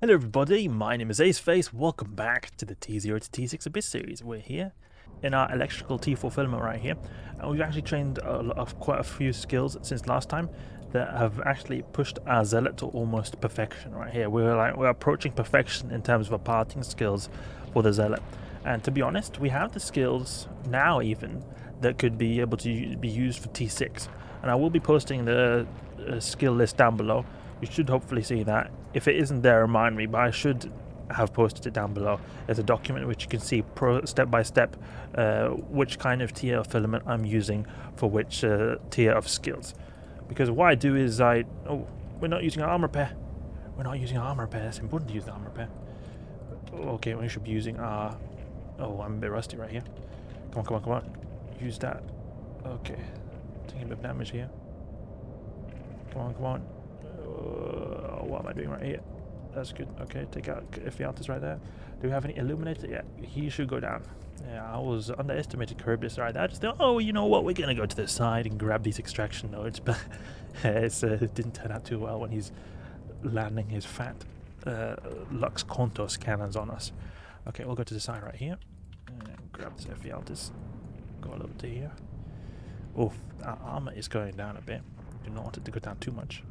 Hello everybody, my name is Aceface. Welcome back to the T0 to T6 Abyss series. We're here in our electrical T4 filament right here, and we've actually trained quite a few skills since last time that have actually pushed our Zealot to almost perfection right here. We're approaching perfection in terms of our parting skills for the Zealot. And to be honest, we have the skills now even that could be able to be used for T6. And I will be posting the skill list down below. You should hopefully see that. If it isn't there, remind me, but I should have posted it down below. There's a document which you can see step by step which kind of tier of filament I'm using for which tier of skills. Because what I do is we're not using our armor repair. We're not using our armor repair. It's important to use the armor repair. Okay, we should be using our... Oh, I'm a bit rusty right here. Come on. Use that. Okay. Taking a bit of damage here. Come on. What am I doing right here? That's good. Okay, take out Ephialtes right there. Do we have any Illuminator? Yeah, he should go down. Yeah, I was underestimated Corpus right there. I just thought, oh, you know what? We're gonna go to the side and grab these extraction nodes, but it didn't turn out too well when he's landing his fat Lux Contos cannons on us. Okay, we'll go to the side right here and grab this Ephialtes. Go a little bit to here. Oof, our armor is going down a bit. Do not want it to go down too much.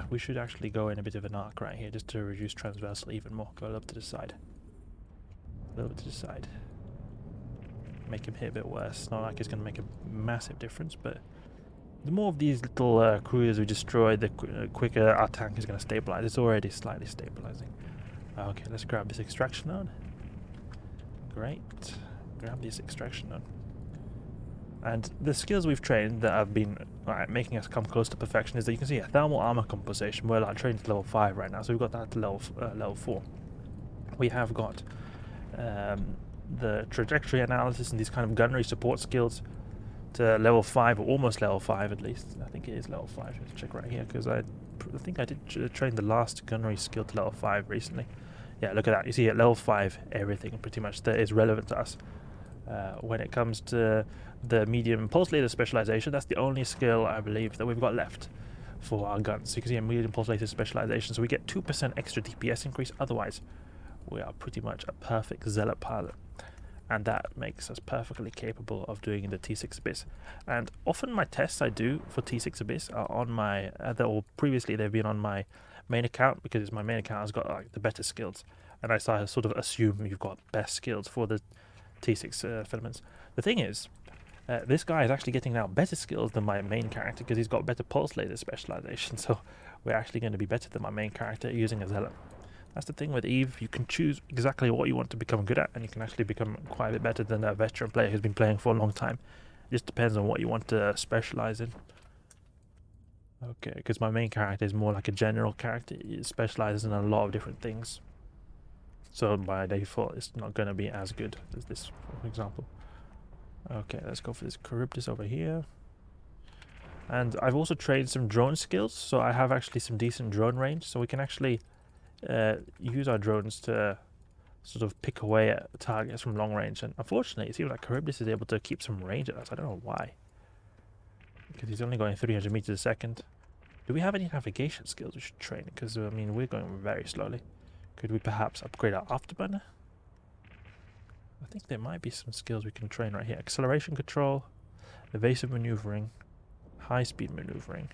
We should actually go in a bit of an arc right here just to reduce transversal even more. Go a little bit to the side. A little bit to the side. Make him hit a bit worse. Not like it's going to make a massive difference, but the more of these little cruisers we destroy, the quicker our tank is going to stabilize. It's already slightly stabilizing. Okay, let's grab this extraction node. Great. Grab this extraction node. And the skills we've trained that have been making us come close to perfection is that you can see a thermal armor compensation. We're trained to level 5 right now, so we've got that to level 4. We have got the trajectory analysis and these kind of gunnery support skills to level 5, or almost level 5 at least. I think it is level 5. Let's check right here, because I think I did train the last gunnery skill to level 5 recently. Yeah, look at that. You see at level 5, everything pretty much that is relevant to us. When it comes to the medium pulse laser specialization, that's the only skill I believe that we've got left for our guns. So you can see a medium pulse laser specialization, so we get 2% extra DPS increase. Otherwise, we are pretty much a perfect Zealot pilot, and that makes us perfectly capable of doing the T6 Abyss. And often my tests I do for T6 Abyss are on my, or previously they've been on my main account, because my main account has got the better skills, and I sort of assume you've got best skills for the T6 filaments. The thing is, this guy is actually getting now better skills than my main character because he's got better pulse laser specialization, so we're actually going to be better than my main character using a Zealot. That's the thing with Eve, you can choose exactly what you want to become good at, and you can actually become quite a bit better than a veteran player who's been playing for a long time. It just depends on what you want to specialize in. Okay, because my main character is more like a general character. He specializes in a lot of different things. So by default, it's not going to be as good as this, for example. Okay, let's go for this Charybdis over here. And I've also trained some drone skills, so I have actually some decent drone range, so we can actually use our drones to sort of pick away at targets from long range. And unfortunately, it seems like Charybdis is able to keep some range at us. I don't know why. Because he's only going 300 meters a second. Do we have any navigation skills we should train? Because, I mean, we're going very slowly. Could we perhaps upgrade our Afterburner? I think there might be some skills we can train right here. Acceleration control, evasive maneuvering, high-speed maneuvering,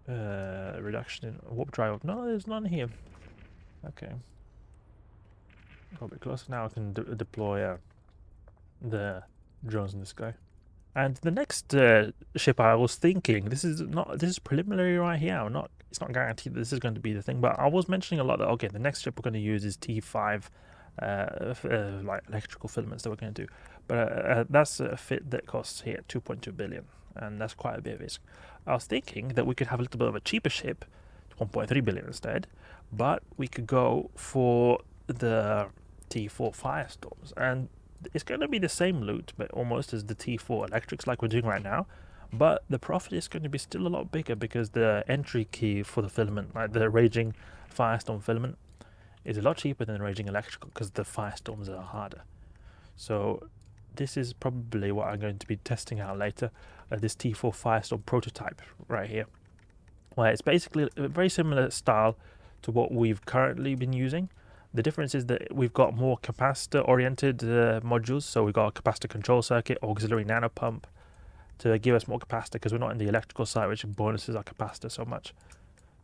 reduction in warp drive. No, there's none here. Okay. A little bit closer. Now I can deploy the drones in the sky. And the next ship I was thinking, this is preliminary right here. It's not guaranteed that this is going to be the thing, but I was mentioning a lot that, okay, the next ship we're going to use is T5 like electrical filaments that we're going to do, but that's a fit that costs here 2.2 billion, and that's quite a bit of risk. I was thinking that we could have a little bit of a cheaper ship, 1.3 billion instead, but we could go for the T4 Firestorms, and it's going to be the same loot, but almost as the T4 electrics like we're doing right now, but the profit is going to be still a lot bigger because the entry key for the filament, like the Raging Firestorm filament, is a lot cheaper than Raging Electrical because the Firestorms are harder. So this is probably what I'm going to be testing out later, this T4 Firestorm prototype right here, where it's basically a very similar style to what we've currently been using. The difference is that we've got more capacitor-oriented modules, so we've got a capacitor control circuit, auxiliary nano pump, to give us more capacitor because we're not in the electrical side, which bonuses our capacitor so much.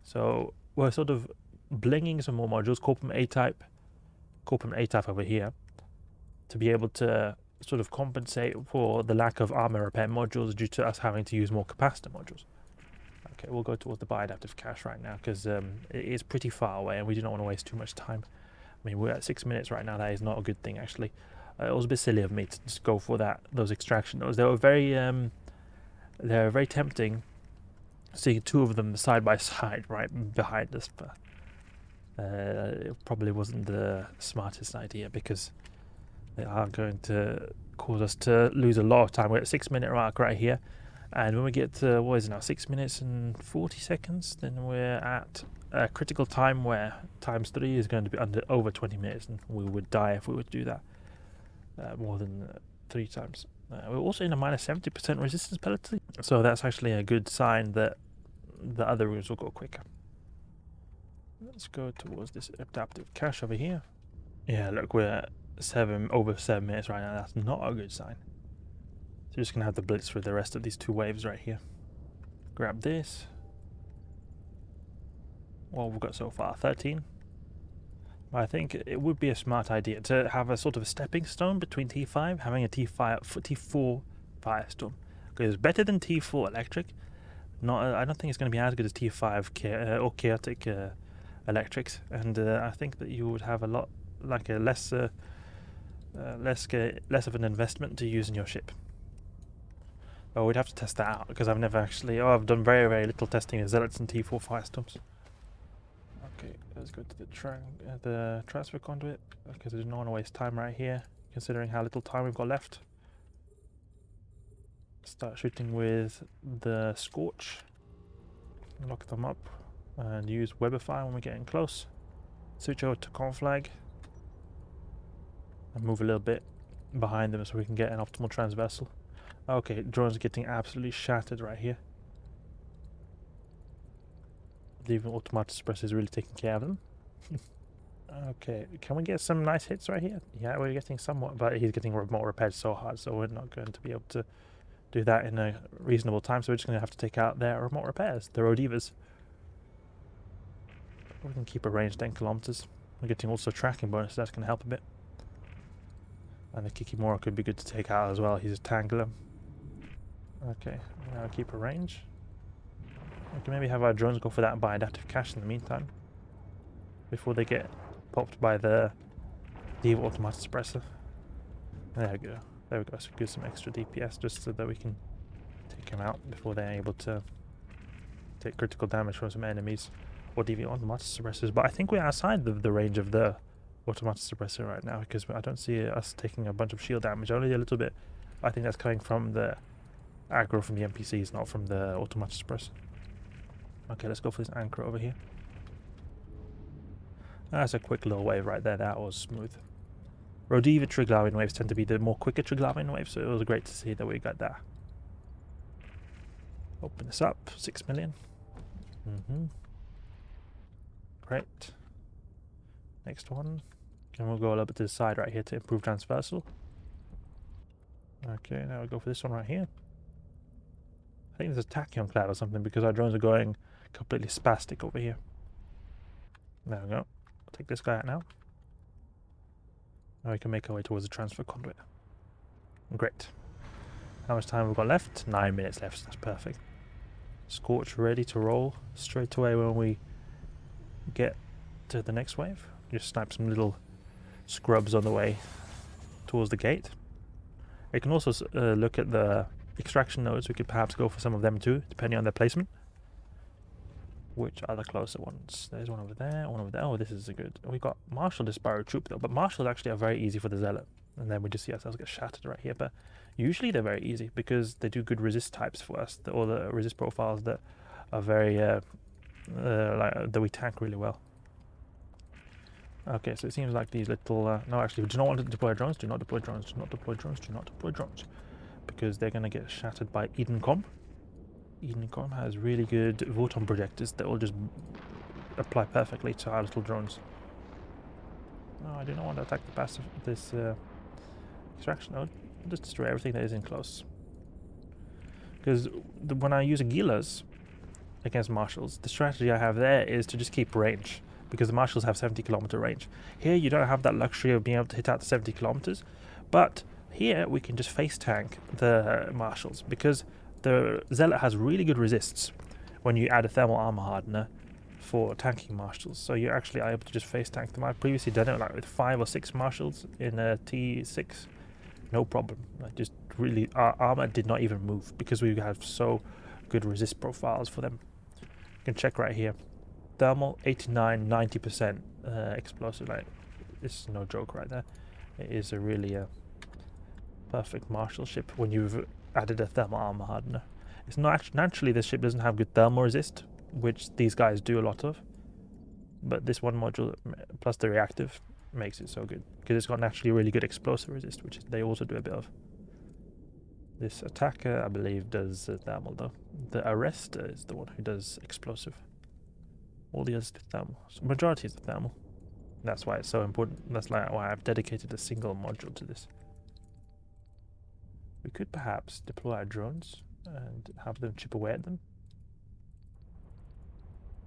So we're sort of blinging some more modules, Corpum A-type over here, to be able to sort of compensate for the lack of armor repair modules due to us having to use more capacitor modules. Okay, we'll go towards the bioadaptive cache right now because it is pretty far away and we do not want to waste too much time. I mean, we're at 6 minutes right now. That is not a good thing, actually. It was a bit silly of me to just go for those extraction nodes. They were very tempting. Seeing two of them side by side right behind us, but it probably wasn't the smartest idea because they are going to cause us to lose a lot of time. We're at 6 minute mark right here, and when we get to, what is it now, 6 minutes and 40 seconds, then we're at a critical time where times 3 is going to be over 20 minutes, and we would die if we would do that more than 3 times. We're also in a minus 70% resistance penalty, so that's actually a good sign that the other rooms will go quicker. Let's go towards this adaptive cache over here. Yeah, look, we're at over 7 minutes right now. That's not a good sign. So you're just going to have to blitz through the rest of these 2 waves right here. Grab this. Well, we've got so far 13. But I think it would be a smart idea to have a sort of a stepping stone between T5, having a T4 Firestorm. Because it's better than T4 Electric. I don't think it's going to be as good as T5 or Chaotic Electrics. And I think that you would have a lot, like a less of an investment to use in your ship. Oh, we'd have to test that out because I've never actually. I've done very, very little testing of Zealots and T4 Firestorms. Okay, let's go to the transfer conduit because I don't want to waste time right here, considering how little time we've got left. Start shooting with the Scorch. Lock them up and use Webifier when we're getting close. Switch over to Conflag and move a little bit behind them so we can get an optimal transversal. Okay, drones are getting absolutely shattered right here. Even automatic suppressor is really taking care of them. Okay, can we get some nice hits right here? Yeah, we're getting somewhat, but he's getting remote repaired so hard, so we're not going to be able to do that in a reasonable time, so we're just going to have to take out their remote repairs, the Rodivas. We can keep a range 10 kilometers. We're getting also tracking bonus, that's going to help a bit. And the Kikimora could be good to take out as well, he's a Tangler. Okay, now keep a range. We can maybe have our drones go for that bioadaptive cache in the meantime, before they get popped by the Diva automatic suppressor. There we go. There we go. So give some extra DPS just so that we can take them out before they're able to take critical damage from some enemies or DV automatic suppressors. But I think we're outside the range of the automatic suppressor right now because I don't see us taking a bunch of shield damage, only a little bit. I think that's coming from the aggro from the NPCs, not from the automatic suppressor. Okay, let's go for this anchor over here. That's a quick little wave right there. That was smooth. Rodiva Triglavian waves tend to be the more quicker Triglavian waves, so it was great to see that we got that. Open this up. 6 million. Great. Next one. And we'll go a little bit to the side right here to improve transversal. Okay, now we'll go for this one right here. I think there's a tachyon cloud or something because our drones are going completely spastic over here. There we go. I'll take this guy out now. Now we can make our way towards the transfer conduit. Great. How much time have we got left? 9 minutes left. That's perfect. Scorch ready to roll straight away when we get to the next wave. Just snipe some little scrubs on the way towards the gate. We can also look at the extraction nodes. We could perhaps go for some of them too, depending on their placement. Which are the closer ones? There's one over there, one over there. Oh, this is a good. We've got Marshal the Sparrow Troop though, but Marshals actually are very easy for the Zealot. And then we just see ourselves get shattered right here. But usually they're very easy because they do good resist types for us, or the resist profiles that are very that we tank really well. Okay, so it seems like these little. No, actually, we do not want to deploy drones. Do not deploy drones. Do not deploy drones. Do not deploy drones, because they're going to get shattered by Edencom. Edencom has really good Voton projectors that will just apply perfectly to our little drones. No, I do not want to attack the passive, this extraction node. I'll just destroy everything that is in close. Because when I use Aguilas against marshals, the strategy I have there is to just keep range, because the marshals have 70-kilometer range. Here you don't have that luxury of being able to hit out to 70 kilometers, but here we can just face tank the marshals, because the Zealot has really good resists when you add a thermal armor hardener for tanking marshals, so you're actually able to just face tank them. I've previously done it like with 5 or 6 marshals in a T6, no problem. I just really, our armor did not even move because we have so good resist profiles for them. You can check right here, thermal 89-90% explosive. Like, this is no joke right there. It is a really perfect marshal ship when you've added a thermal armor hardener. It's not naturally, this ship doesn't have good thermal resist, which these guys do a lot of, but this one module plus the reactive makes it so good because it's got naturally really good explosive resist, which they also do a bit of. This attacker, I believe, does thermal though. The arrester is the one who does explosive. All the others do thermal. So majority is the thermal. That's why it's so important. That's like why I've dedicated a single module to this. We could perhaps deploy our drones and have them chip away at them.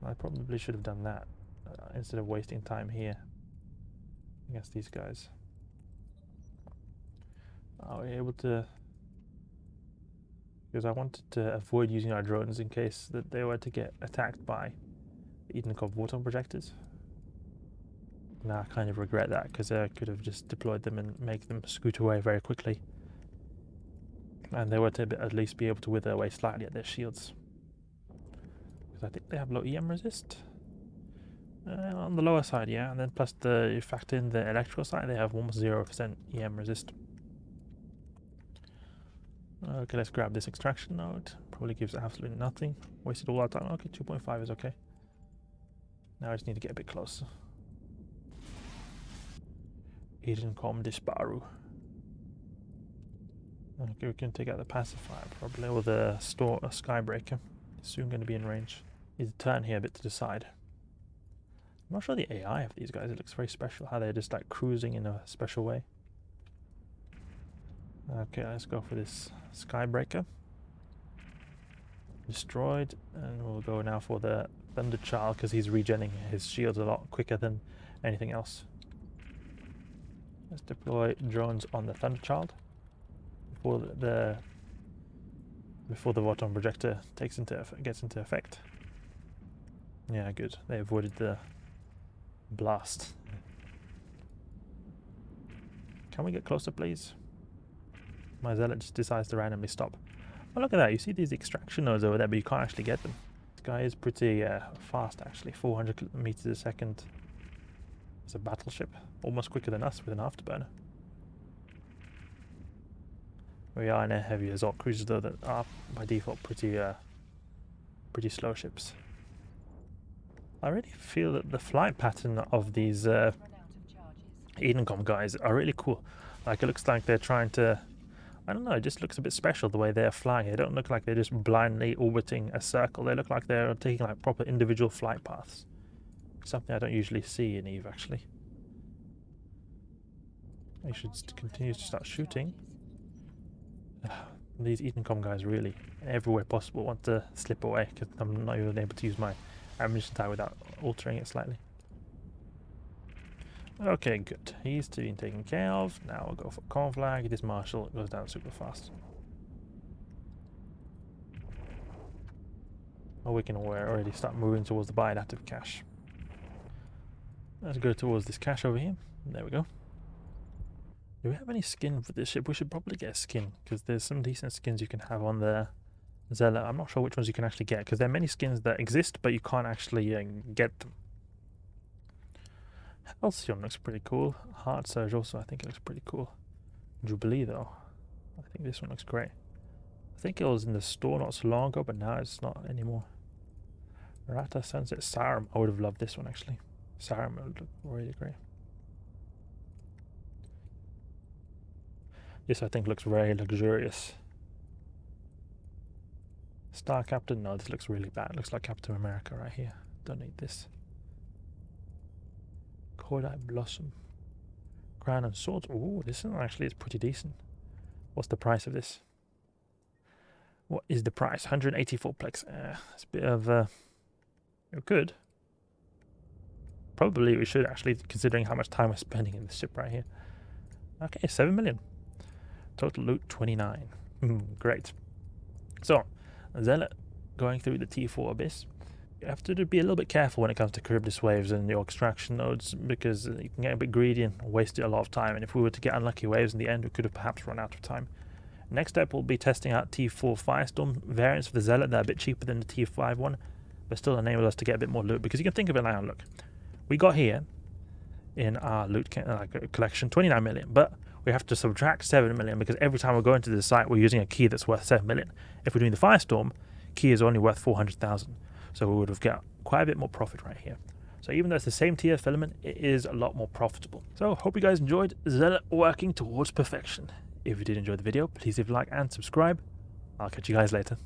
I probably should have done that instead of wasting time here against these guys. Are we able to... Because I wanted to avoid using our drones in case that they were to get attacked by Edenkopf Waton projectors. Now I kind of regret that because I could have just deployed them and make them scoot away very quickly. And they were to at least be able to wither away slightly at their shields. Because I think they have low EM resist. On the lower side, yeah. And then plus you factor in the electrical side, they have almost 0% EM resist. Okay, let's grab this extraction node. Probably gives absolutely nothing. Wasted all our time. Okay, 2.5 is okay. Now I just need to get a bit closer. Edenkopf Disparu. Okay, we can take out the pacifier probably, or the skybreaker. Soon going to be in range. Need to turn here a bit to the side. I'm not sure the AI of these guys. It looks very special. How they're just like cruising in a special way. Okay, let's go for this skybreaker. Destroyed, and we'll go now for the Thunderchild because he's regenning his shields a lot quicker than anything else. Let's deploy drones on the Thunderchild before the Waton projector gets into effect. Yeah, good. They avoided the blast. Can we get closer, please? My Zealot just decides to randomly stop. Oh, look at that. You see these extraction nodes over there, but you can't actually get them. This guy is pretty fast, actually. 400 meters a second. It's a battleship. Almost quicker than us with an afterburner. We are in a heavy assault cruisers, though, that are by default pretty slow ships. I really feel that the flight pattern of these Edenkopf guys are really cool. Like, it looks like they're trying to... I don't know, it just looks a bit special the way they're flying. They don't look like they're just blindly orbiting a circle. They look like they're taking like proper individual flight paths. Something I don't usually see in EVE, actually. I should continue to start shooting. These Edenkopf guys really, everywhere possible, want to slip away because I'm not even able to use my ammunition tag without altering it slightly. Okay, good. He's being taken care of. Now we'll go for Conflag. This Marshal goes down super fast. Oh, we can already start moving towards the bioactive cache. Let's go towards this cache over here. There we go. Do we have any skin for this ship? We should probably get a skin, because there's some decent skins you can have on the Zealot. I'm not sure which ones you can actually get, because there are many skins that exist, but you can't actually get them. Halcyon looks pretty cool. Heart Surge also, I think it looks pretty cool. Jubilee, though. I think this one looks great. I think it was in the store not so long ago, but now it's not anymore. Rata Sunset Sarum. I would have loved this one, actually. Sarum would look really great. This, I think, looks very luxurious. Star Captain? No, this looks really bad. It looks like Captain America right here. Don't need this. Cordite Blossom. Crown and Swords. Oh, this one actually is pretty decent. What's the price of this? What is the price? 184 plex. It's a bit of... good. Probably we should actually, considering how much time we're spending in this ship right here. Okay, 7 million. Total loot 29. Great. So, Zealot going through the T4 Abyss. You have to be a little bit careful when it comes to Charybdis waves and your extraction nodes, because you can get a bit greedy and waste a lot of time, and if we were to get unlucky waves in the end, we could have perhaps run out of time. Next step will be testing out T4 Firestorm variants for the Zealot. They're a bit cheaper than the T5 one, but still enable us to get a bit more loot, because you can think of it now, look. We got here in our loot collection 29 million, but we have to subtract 7 million because every time we're going to the site, we're using a key that's worth 7 million. If we're doing the Firestorm, key is only worth 400,000. So we would have got quite a bit more profit right here. So even though it's the same tier filament, it is a lot more profitable. So hope you guys enjoyed Zealot working towards perfection. If you did enjoy the video, please leave a like and subscribe. I'll catch you guys later.